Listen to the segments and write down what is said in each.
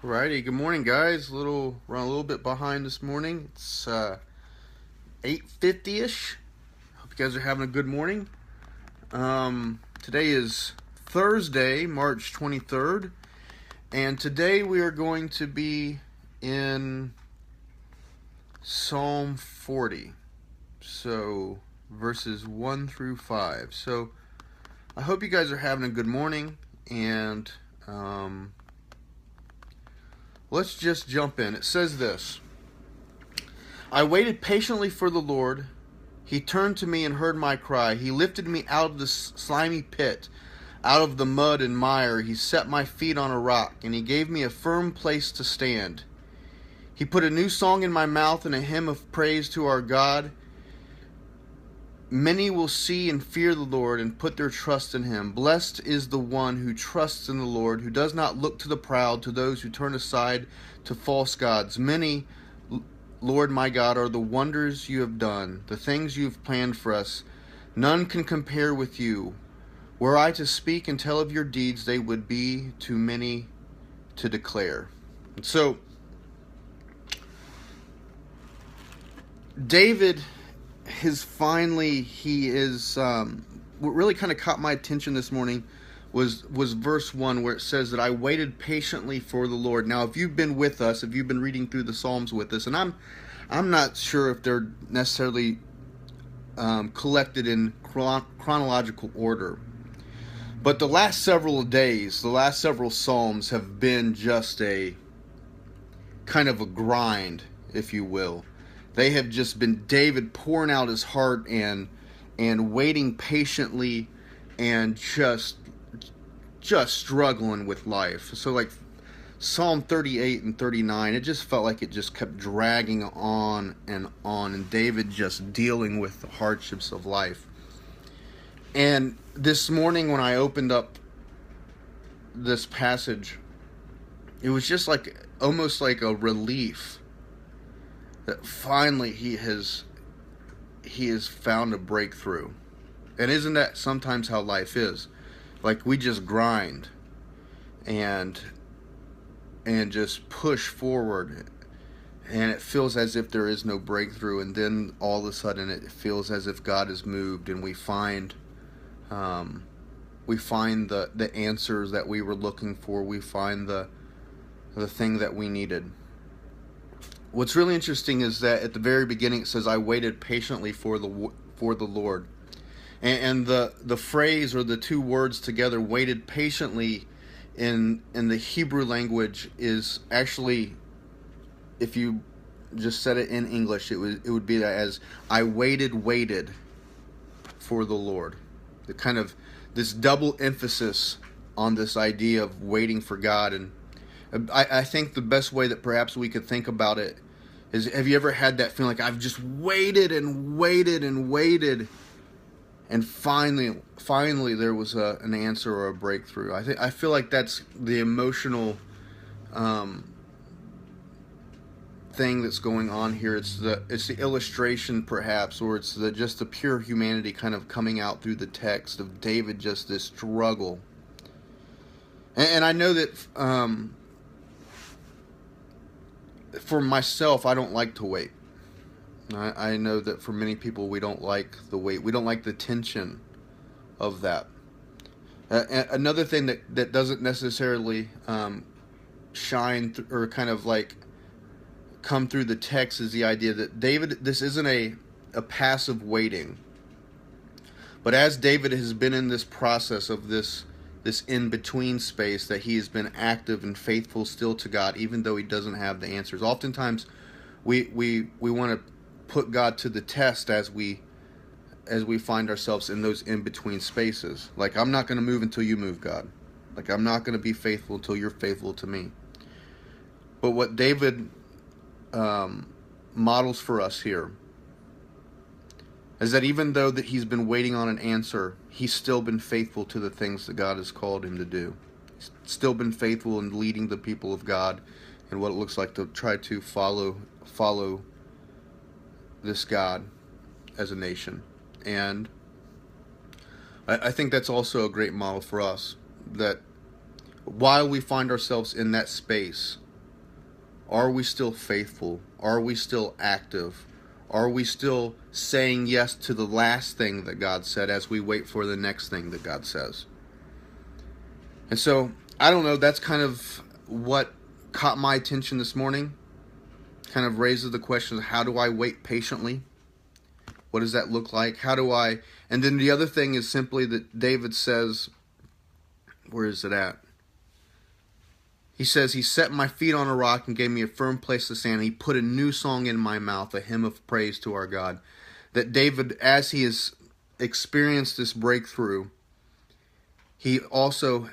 Alrighty, good morning, guys. We're a little bit behind this morning. It's 8:50ish. Hope you guys are having a good morning. Today is Thursday, March 23rd, and today we are going to be in Psalm 40. So verses 1 through 5. So I hope you guys are having a good morning, and let's just jump in. It says this: I waited patiently for the Lord. He turned to me and heard my cry. He lifted me out of the slimy pit, out of the mud and mire. He set my feet on a rock, and he gave me a firm place to stand. He put a new song in my mouth and a hymn of praise to our God. Many will see and fear the Lord and put their trust in him. Blessed is the one who trusts in the Lord, who does not look to the proud, to those who turn aside to false gods. Many, Lord my God, are the wonders you have done, the things you have planned for us. None can compare with you. Were I to speak and tell of your deeds, they would be too many to declare. And so, David what really kind of caught my attention this morning was verse 1, where it says that I waited patiently for the Lord. Now, if you've been with us, if you've been reading through the Psalms with us, and I'm not sure if they're necessarily collected in chronological order, but the last several days, the last several Psalms have been just a kind of a grind, if you will. They have just been David pouring out his heart and waiting patiently and just struggling with life. So like Psalm 38 and 39, it just felt like it just kept dragging on, and David just dealing with the hardships of life. And this morning when I opened up this passage, it was just like almost like a relief that finally he has found a breakthrough. And isn't that sometimes how life is? Like we just grind and just push forward, and it feels as if there is no breakthrough, and then all of a sudden it feels as if God has moved, and we find the answers that we were looking for. We find the thing that we needed. What's really interesting is that at the very beginning it says, I waited patiently for the Lord. And the phrase, or the two words together, waited patiently, in the Hebrew language is actually, if you just said it in English, it would be as I waited for the Lord. The kind of this double emphasis on this idea of waiting for God. And I think the best way that perhaps we could think about it is, have you ever had that feeling like I've just waited and waited and waited, and finally there was an answer or a breakthrough? I feel like that's the emotional thing that's going on here. It's the illustration perhaps, or it's just the pure humanity kind of coming out through the text of David, just this struggle. And I know that for myself, I don't like to wait. I know that for many people, we don't like the wait. We don't like the tension of that. Another thing that doesn't necessarily shine or kind of like come through the text is the idea that David, this isn't a passive waiting. But as David has been in this process of this in-between space, that he has been active and faithful still to God, even though he doesn't have the answers. Oftentimes, we want to put God to the test as we find ourselves in those in-between spaces. Like, I'm not going to move until you move, God. Like, I'm not going to be faithful until you're faithful to me. But what David models for us here is that even though that he's been waiting on an answer, he's still been faithful to the things that God has called him to do. He's still been faithful in leading the people of God and what it looks like to try to follow this God as a nation. And I think that's also a great model for us, that while we find ourselves in that space, Are we still faithful? Are we still active? Are we still saying yes to the last thing that God said as we wait for the next thing that God says? And so, I don't know, that's kind of what caught my attention this morning. Kind of raises the question of, how do I wait patiently? What does that look like? How do I... And then the other thing is simply that David says, where is it at? He says, he set my feet on a rock and gave me a firm place to stand. He put a new song in my mouth, a hymn of praise to our God. That David, as he has experienced this breakthrough, he also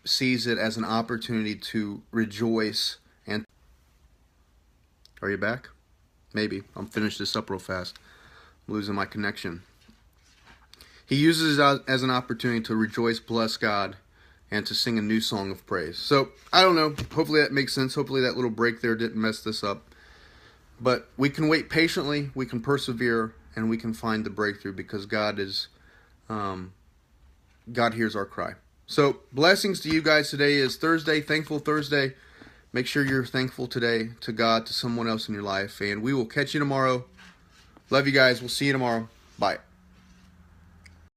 sees it as an opportunity to rejoice. And are you back? Maybe. I'll finish this up real fast. I'm losing my connection. He uses it as an opportunity to rejoice, bless God, and to sing a new song of praise. So, I don't know. Hopefully that makes sense. Hopefully that little break there didn't mess this up. But we can wait patiently, we can persevere, and we can find the breakthrough because God hears our cry. So, blessings to you guys. Today is Thursday, Thankful Thursday. Make sure you're thankful today to God, to someone else in your life. And we will catch you tomorrow. Love you guys. We'll see you tomorrow. Bye.